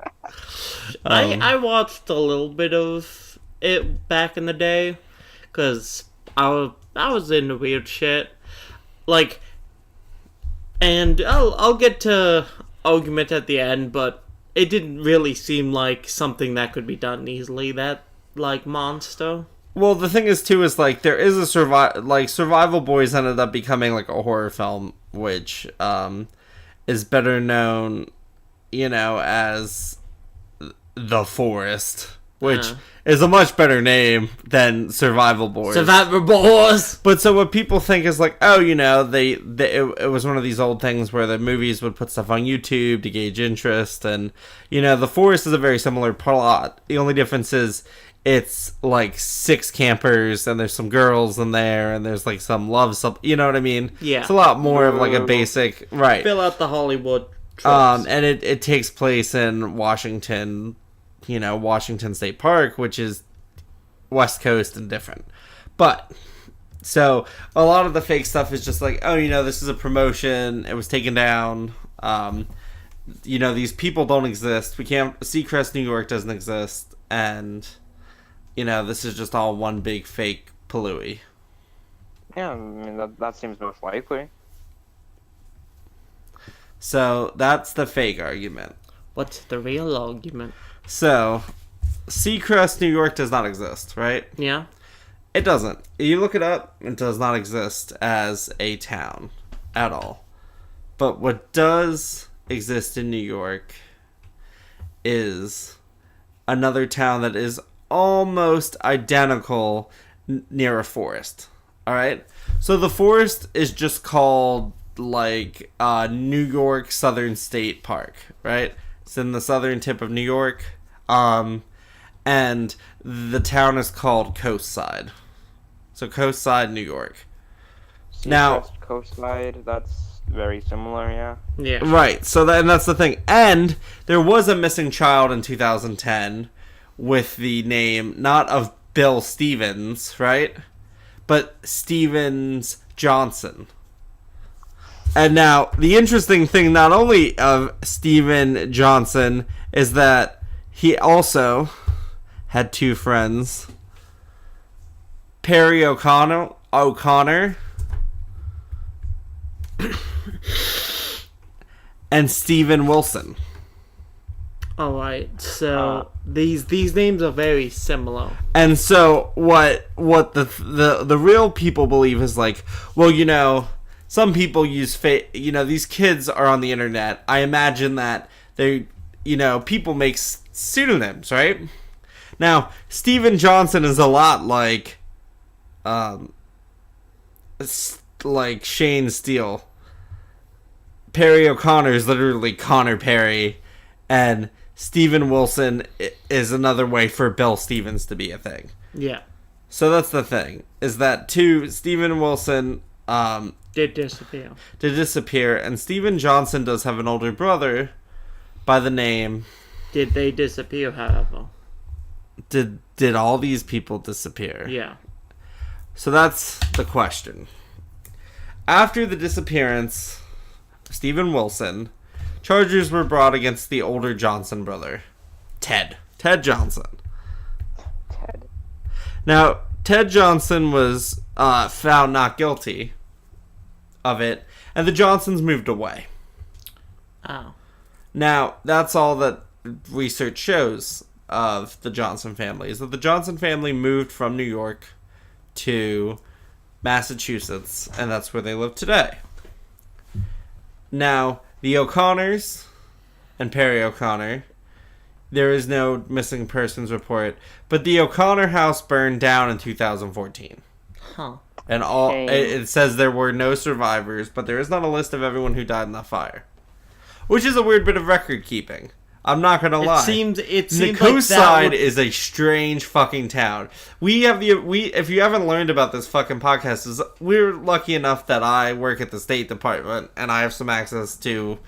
watched a little bit of it back in the day, cause I was into weird shit, like, and I'll get to argument at the end, but it didn't really seem like something that could be done easily. That like monster. Well, the thing is, too, is, like, there is a Survival Boys ended up becoming, like, a horror film, which, is better known, as The Forest, which is a much better name than Survival Boys. Survival Boys! But so what people think is, like, oh, it was one of these old things where the movies would put stuff on YouTube to gauge interest, and, The Forest is a very similar plot. The only difference is, it's like 6 campers and there's some girls in there and there's like some love you know what I mean? Yeah. It's a lot more of like a basic fill out the Hollywood tropes. And it takes place in Washington, Washington State Park, which is West Coast and different. But so a lot of the fake stuff is just like, oh, this is a promotion, it was taken down. These people don't exist. We can't Seacrest, New York doesn't exist, and this is just all one big fake palooey. Yeah, I mean, that seems most likely. So, that's the fake argument. What's the real argument? So, Seacrest, New York does not exist, right? Yeah. It doesn't. You look it up, it does not exist as a town at all. But what does exist in New York is another town that is almost identical near a forest. All right, so the forest is just called like New York Southern State Park, right? It's in the southern tip of New York, and the town is called Coastside. So Coastside, New York. Now, Coastside, that's very similar, yeah. Yeah. Right. So that's the thing. And there was a missing child in 2010 with the name not of Bill Stevens, right? But Stevens Johnson. And now, the interesting thing not only of Steven Johnson is that he also had 2 friends. Perry O'Connor and Steven Wilson. Alright, so these names are very similar. And so what the real people believe is like, well, some people use these kids are on the internet. I imagine that they people make pseudonyms, right? Now, Steven Johnson is a lot like Shane Steele. Perry O'Connor is literally Connor Perry, and Steven Wilson is another way for Bill Stevens to be a thing. Yeah. So that's the thing, is that Steven Wilson did disappear. And Steven Johnson does have an older brother by the name. Did they disappear, however? Did all these people disappear? Yeah. So that's the question. After the disappearance of Stephen Wilson, charges were brought against the older Johnson brother, Ted Johnson. Ted. Now, Ted Johnson was found not guilty of it, and the Johnsons moved away. Oh. Now, that's all that research shows of the Johnson family, is that the Johnson family moved from New York to Massachusetts, and that's where they live today. Now, the O'Connors and Perry O'Connor, there is no missing persons report, but the O'Connor house burned down in 2014. Huh. And it says there were no survivors, but there is not a list of everyone who died in that fire. Which is a weird bit of record keeping. I'm not gonna lie. It seemed the coast side is a strange fucking town. If you haven't learned about this fucking podcast, we're lucky enough that I work at the State Department and I have some access to,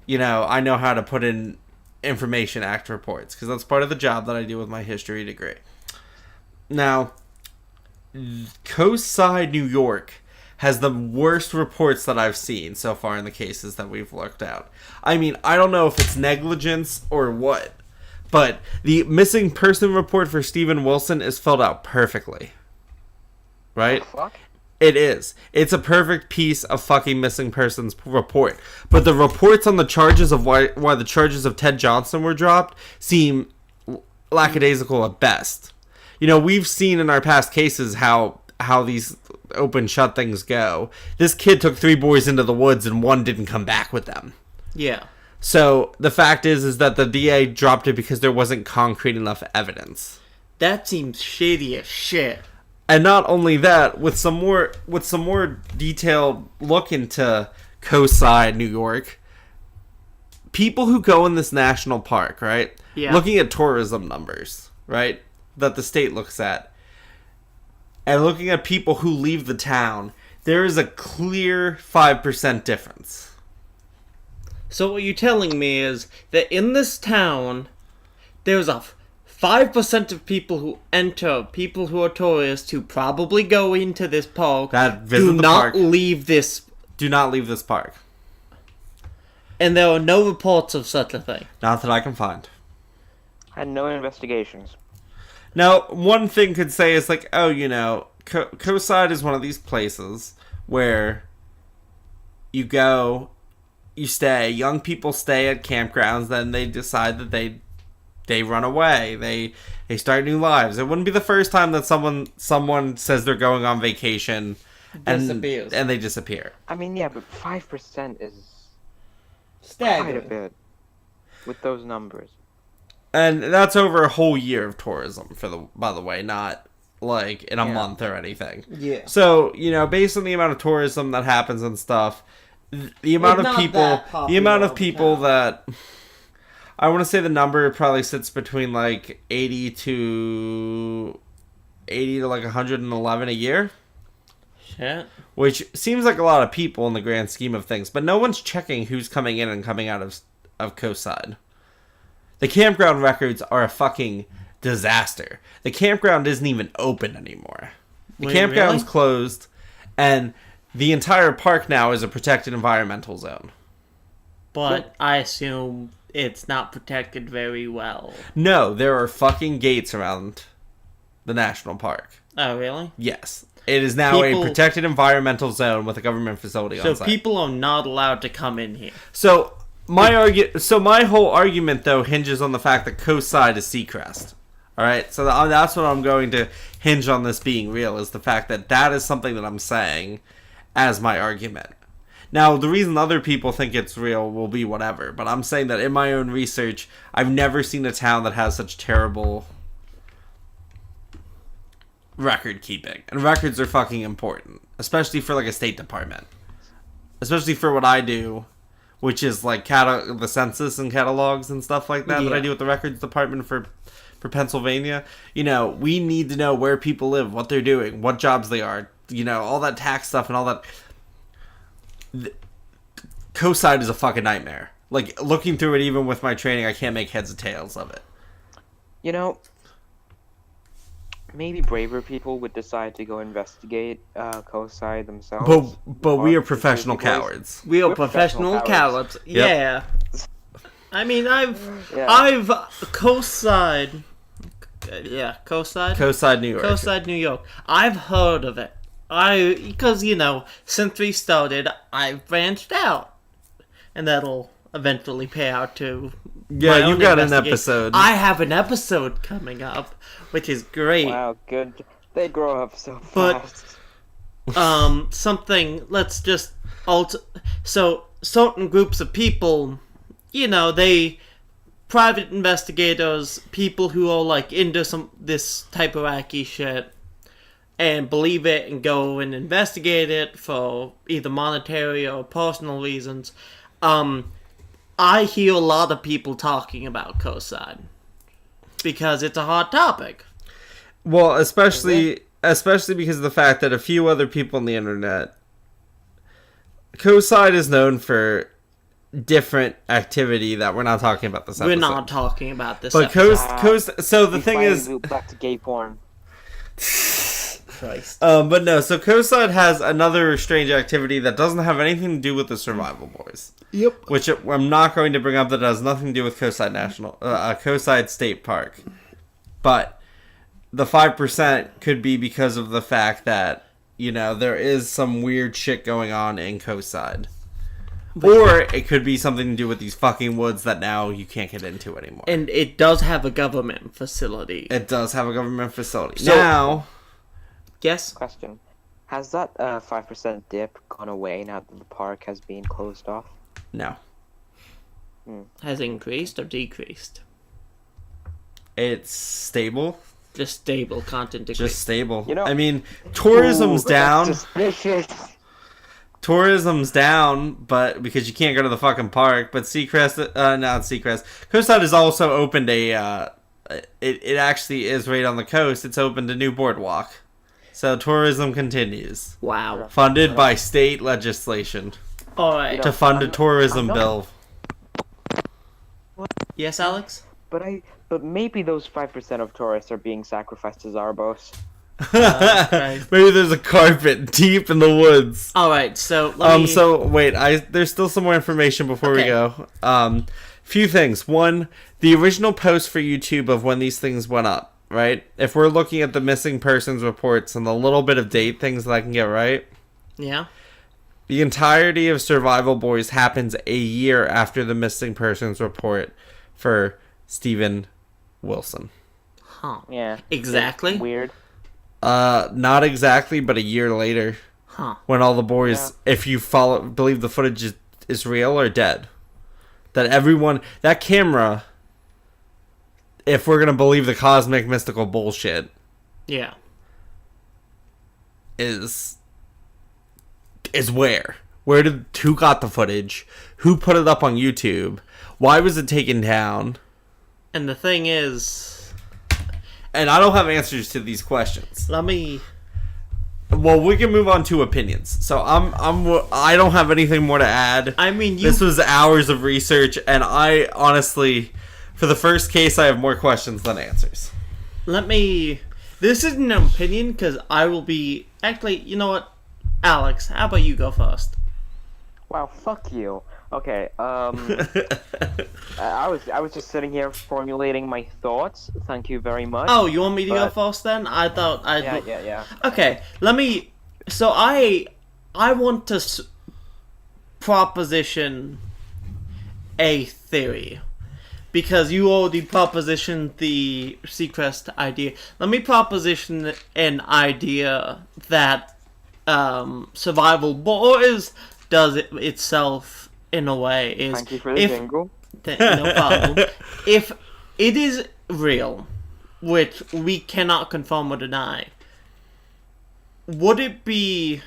I know how to put in Information Act reports because that's part of the job that I do with my history degree. Now, coast side New York has the worst reports that I've seen so far in the cases that we've looked at. I mean, I don't know if it's negligence or what, but the missing person report for Stephen Wilson is filled out perfectly. Right? Fuck? It is. It's a perfect piece of fucking missing persons report. But the reports on the charges of why the charges of Ted Johnson were dropped seem lackadaisical at best. We've seen in our past cases how these open shut things go. This kid took 3 boys into the woods and 1 didn't come back with them. Yeah. So the fact is that the DA dropped it because there wasn't concrete enough evidence. That seems shady as shit. And not only that, with some more detailed look into coastside New York, people who go in this national park, right? Yeah. Looking at tourism numbers, right? That the state looks at. And looking at people who leave the town, there is a clear 5% difference. So what you're telling me is that in this town, there's a 5% of people who enter, people who are tourists, who probably go into this park, do not leave this. Do not leave this park. And there are no reports of such a thing. Not that I can find. And no investigations. Now, one thing could say is like, coastside is one of these places where you go, you stay, young people stay at campgrounds, then they decide that they run away, they start new lives. It wouldn't be the first time that someone says they're going on vacation and they disappear. I mean, yeah, but 5% is staggering. quite a bit with those numbers. And that's over a whole year of tourism, by the way, not like in a month or anything. Yeah. So, based on the amount of tourism that happens and stuff, the amount of people that I want to say the number probably sits between like 80 to like 111 a year. Shit. Which seems like a lot of people in the grand scheme of things, but no one's checking who's coming in and coming out of coastside. The campground records are a fucking disaster. The campground isn't even open anymore. The campground's closed, and the entire park now is a protected environmental zone. But I assume it's not protected very well. No, there are fucking gates around the national park. Oh, really? Yes. It is now a protected environmental zone with a government facility on site. So people are not allowed to come in here. So my whole argument, though, hinges on the fact that coastside is Seacrest. All right, so that's what I'm going to hinge on this being real, is the fact that is something that I'm saying as my argument. Now, the reason other people think it's real will be whatever, but I'm saying that in my own research, I've never seen a town that has such terrible record keeping. And records are fucking important, especially for like a State Department. Especially for what I do, which is like the census and catalogs and stuff like that that I do with the records department for Pennsylvania. We need to know where people live, what they're doing, what jobs they are, all that tax stuff and all that. Coastside is a fucking nightmare. Like, looking through it, even with my training, I can't make heads or tails of it. You know, maybe braver people would decide to go investigate Kosai themselves. But we are professional cowards. We are We're professional professional cowards. Yep. Yeah. I mean, I've Coastside. Yeah, Coastside. Coastside, New York. Coastside, New York. I've heard of it. Because since we started, I've branched out, and that'll eventually pay out to. Yeah, you got an episode. I have an episode coming up, which is great. Wow, good. They grow up so But- fast. Something. Let's just so certain groups of people, they private investigators, people who are like into this type of wacky shit, and believe it and go and investigate it for either monetary or personal reasons. I hear a lot of people talking about Coastside because it's a hot topic. Well, especially because of the fact that a few other people on the internet, Coastside is known for different activity that we're not talking about this episode. We're not talking about this. But episode. so the thing is, back to gay porn. Christ. but no, so Coastside has another strange activity that doesn't have anything to do with the Survival Boys. Yep. Which I'm not going to bring up, that has nothing to do with Coastside Coastside State Park. But the 5% could be because of the fact that, there is some weird shit going on in Coastside. Or it could be something to do with these fucking woods that now you can't get into anymore. And it does have a government facility. It does have a government facility. So- Now, Yes? Question: has that 5% dip gone away now that the park has been closed off? no. Has increased or decreased? It's stable. Just stable content decrease. Just stable. You know- I mean, tourism's Ooh, down. that's suspicious. Tourism's down, but because you can't go to the fucking park. But Seacrest, not Seacrest. Coastside has also opened it actually is right on the coast. It's opened a new boardwalk. So tourism continues. Wow. Funded by state legislation Alright. to fund a tourism I'm not- bill. Yes, Alex? But maybe those 5% of tourists are being sacrificed to Zarbos. Christ. Maybe there's a carpet deep in the woods. Alright, so let me... So wait, there's still some more information before we Okay. go. Few things. One, the original post for YouTube of when these things went up, right? If we're looking at the missing persons reports and the little bit of date things that I can get right, Yeah? the entirety of Survival Boys happens a year after the missing persons report for Steven Wilson. Huh. Yeah. Exactly? Weird. Not exactly, but a year later, Huh. when all the boys, if you believe the footage is real, are dead. That camera, if we're gonna believe the cosmic mystical bullshit, Yeah. is who got the footage, who put it up on YouTube, why was it taken down, And the thing is... and I don't have answers to these questions. Let me... Well, we can move on to opinions. So I don't have anything more to add. I mean, This was hours of research, and I honestly, for the first case, I have more questions than answers. Let me... This isn't an opinion, because I will be... Actually, you know what? Alex, how about you go first? Wow, fuck you. Okay, I was just sitting here formulating my thoughts. Thank you very much. Oh, you want me to go But- first then? I thought I'd... Yeah. Okay, let me... So I want to proposition a theory. Because you already propositioned the Seacrest idea. Let me proposition an idea that Survival Boys does it itself in a way. Is Thank you for the jingle. no problem. If it is real, which we cannot confirm or deny, would it be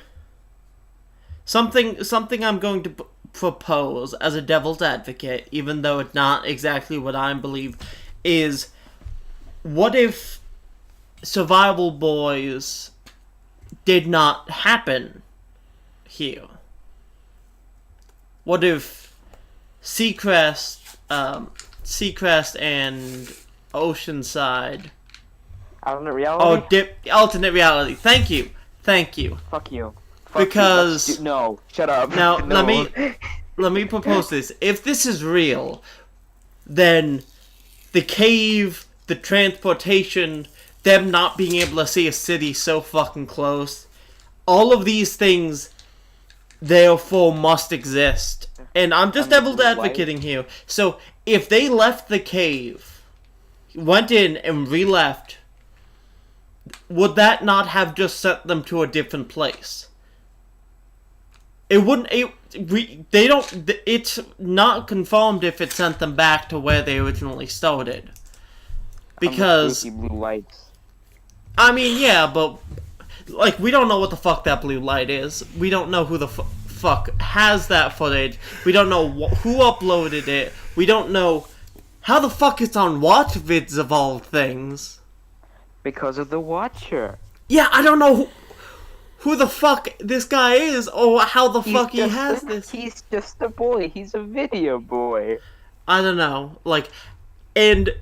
something I'm going to propose as a devil's advocate, even though it's not exactly what I believe, is what if Survival Boys did not happen here? What if Seacrest and Oceanside. Alternate reality? Alternate reality. Thank you. Fuck you. Because... No, shut up. Now, no. let me propose this. If this is real, then the cave, the transportation, them not being able to see a city so fucking close, all of these things, therefore, must exist. And I'm just devil's advocating here. So, if they left the cave, went in and re-left, would that not have just sent them to a different place? It wouldn't. They don't. It's not confirmed if it sent them back to where they originally started. Because blue lights. I mean, yeah, but like we don't know what the fuck that blue light is. We don't know who the fuck has that footage. We don't know who uploaded it. We don't know how the fuck it's on WatchVids of all things. Because of the Watcher. Yeah, I don't know who the fuck this guy is or how the fuck he has this. He's just a boy. He's a video boy. I don't know. Like, and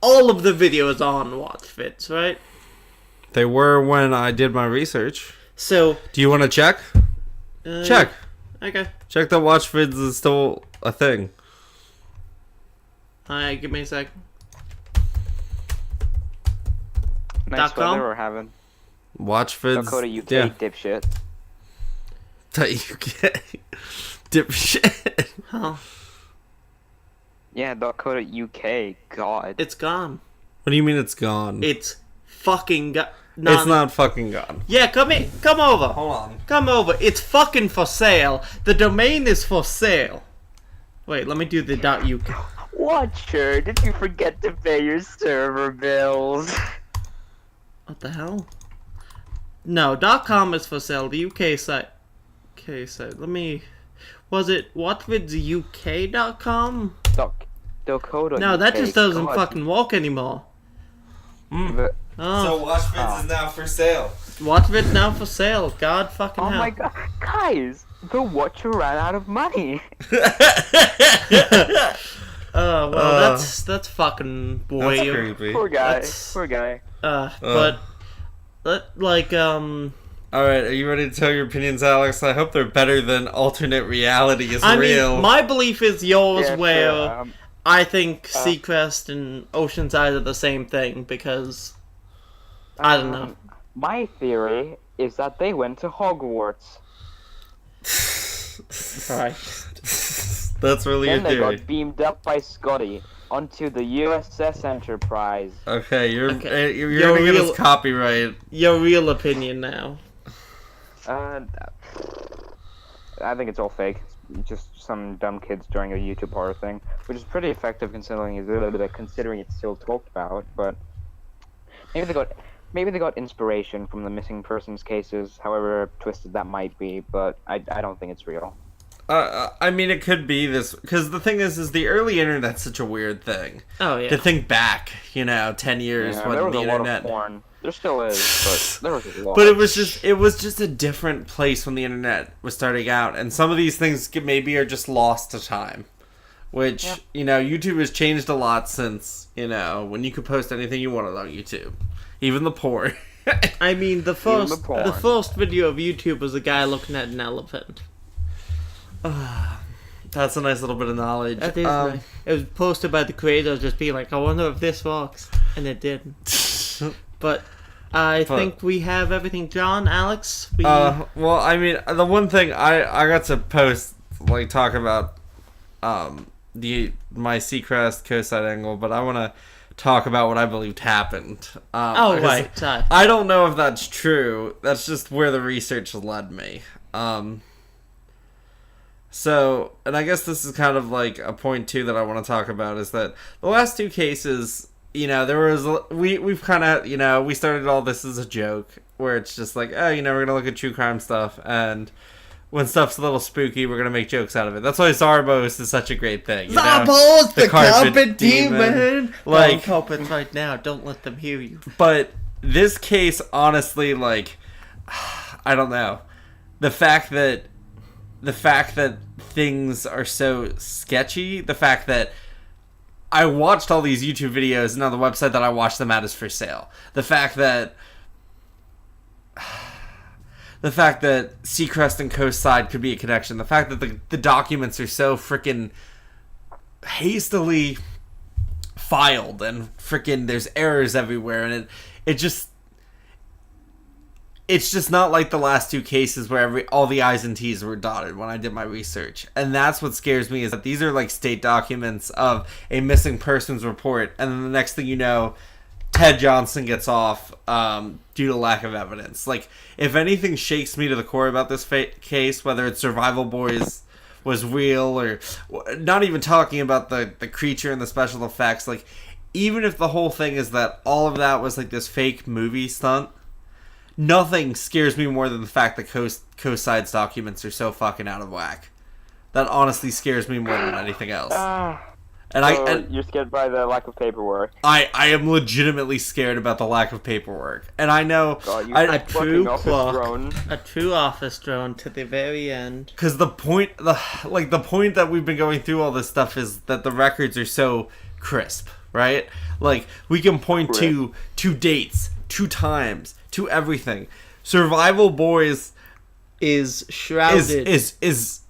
all of the videos on WatchVids, right? They were when I did my research. So, do you want to check? Check. Okay. Check that WatchVids is still a thing. Alright, give me a sec. Nice weather we're having. WatchVids. .co.uk, yeah. dipshit. .uk. Dipshit. Huh. Yeah, .co.uk. God. It's gone. What do you mean it's gone? It's fucking gone. It's not fucking gone. Yeah, come over. Hold on. Come over. It's fucking for sale. The domain is for sale. Wait, let me do the .uk. Watcher, did you forget to pay your server bills? What the hell? No, .com is for sale. The UK site. UK site. Let me... Was it WatchVidsUK.com? .co.uk. No, that just doesn't God. fucking work anymore. Oh. So WatchVids is now for sale. WatchVids now for sale. God fucking Oh hell. my god. Guys, the Watcher ran out of money. Oh, well, that's fucking boy. That's creepy. Poor guy. That's- Poor guy. But, like, Alright, are you ready to tell your opinions, Alex? I hope they're better than alternate reality is I real. mean, my belief is yours, Yeah, where sure, I think Seacrest and Oceanside are the same thing, because I don't know. My theory is that they went to Hogwarts. Alright. That's really Then your they theory. got beamed up by Scotty onto the USS Enterprise. Okay, you're Your gonna get real- us copyright. Your real opinion now. I think it's all fake. It's just some dumb kids during a YouTube horror thing, which is pretty effective considering it's still talked about. But maybe they got inspiration from the missing persons cases, however twisted that might be. But I don't think it's real. I mean, it could be this, because the thing is the early internet's such a weird thing. Oh, yeah. To think back, 10 years Yeah, when there was the a internet. lot of porn. There still is, but there was a lot. But it was just a different place when the internet was starting out, and some of these things maybe are just lost to time. Which, YouTube has changed a lot since, when you could post anything you wanted on YouTube. Even the porn. I mean, the first porn. video of YouTube was a guy looking at an elephant. That's a nice little bit of knowledge. That is nice. It was posted by the creator, just being like, I wonder if this works. And it didn't. But I think we have everything. John, Alex? Well, I mean, the one thing I got to post, talk about my Seacrest co-side angle, but I want to talk about what I believed happened. Right. Sorry. I don't know if that's true. That's just where the research led me. So, and I guess this is kind of like a point too that I want to talk about, is that the last two cases, there was, we've kind of, we started all this as a joke, where it's just like, oh, we're going to look at true crime stuff, and when stuff's a little spooky, we're going to make jokes out of it. That's why Zarbos is such a great thing. Zarbos, the carpet demon! Like, carpets right now, don't let them hear you. But this case, honestly, I don't know. The fact that the fact that things are so sketchy, the fact that I watched all these YouTube videos and now the website that I watched them at is for sale. The fact that Seacrest and Coast Side could be a connection. The fact that the documents are so freaking hastily filed and freaking there's errors everywhere, and it's just not like the last two cases where all the I's and T's were dotted when I did my research. And that's what scares me, is that these are like state documents of a missing persons report, and then the next thing you know, Ted Johnson gets off due to lack of evidence. Like, if anything shakes me to the core about this case, whether it's Survival Boys was real, or not even talking about the creature and the special effects, like, even if the whole thing is that all of that was like this fake movie stunt, nothing scares me more than the fact that Coast Side's documents are so fucking out of whack. That honestly scares me more than anything else. And you're scared by the lack of paperwork. I am legitimately scared about the lack of paperwork, and I know a true office drone to the very end. Because the point that we've been going through all this stuff is that the records are so crisp, right? Like, we can point to dates, to times, to everything. Survival Boys is shrouded. Is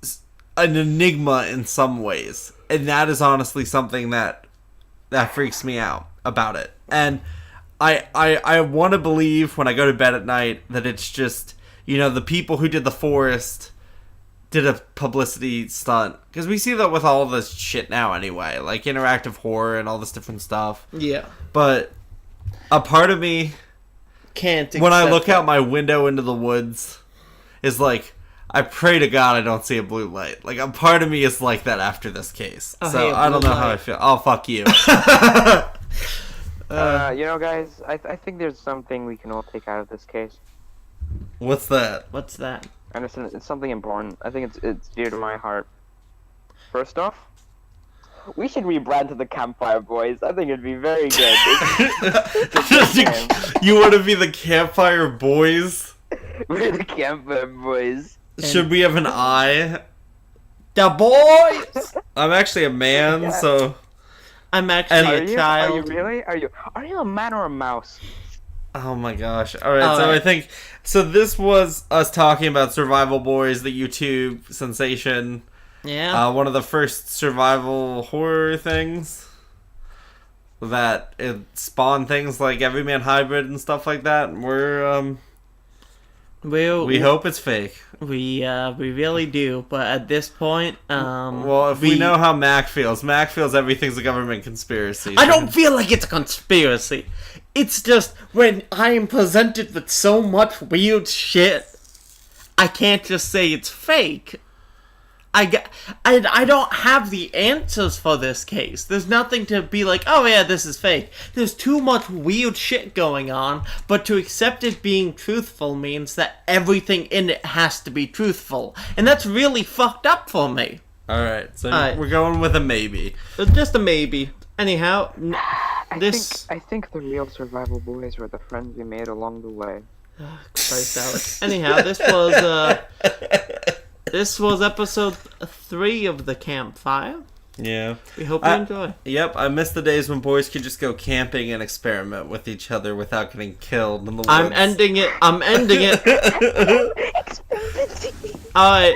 an enigma in some ways. And that is honestly something that freaks me out about it. And I want to believe when I go to bed at night that it's just, the people who did The Forest did a publicity stunt. Because we see that with all this shit now anyway. Like interactive horror and all this different stuff. Yeah. But a part of me can't when I look out my window into the woods is like, I pray to God I don't see a blue light. Like, a part of me is like that after this case. So I don't know how I feel. Oh, fuck you. Guys, I think there's something we can all take out of this case. What's that? What's that? And it's something important. I think it's dear to my heart. First off, we should rebrand to the Campfire Boys. I think it'd be very good. You want to be the Campfire Boys? We're the Campfire Boys. Should we have an I? The boys! I'm actually a man, so... I'm actually a child. Are you really? Are you a man or a mouse? Oh my gosh. Alright, so I think... So this was us talking about Survival Boys, the YouTube sensation. Yeah. One of the first survival horror things. That it spawned things like Everyman Hybrid and stuff like that. We hope it's fake. We really do, but at this point, well, if we know how Mac feels everything's a government conspiracy. I don't feel like it's a conspiracy. It's just when I am presented with so much weird shit, I can't just say it's fake. I don't have the answers for this case. There's nothing to be like, oh yeah, this is fake. There's too much weird shit going on, but to accept it being truthful means that everything in it has to be truthful. And that's really fucked up for me. Alright, so we're going with a maybe. Just a maybe. Anyhow, I think the real Survival Boys were the friends we made along the way. Christ, Alex. Anyhow, this was episode 3 of the Campfire. Yeah. We hope you enjoy. Yep, I miss the days when boys could just go camping and experiment with each other without getting killed in the woods. I'm ending it. Alright.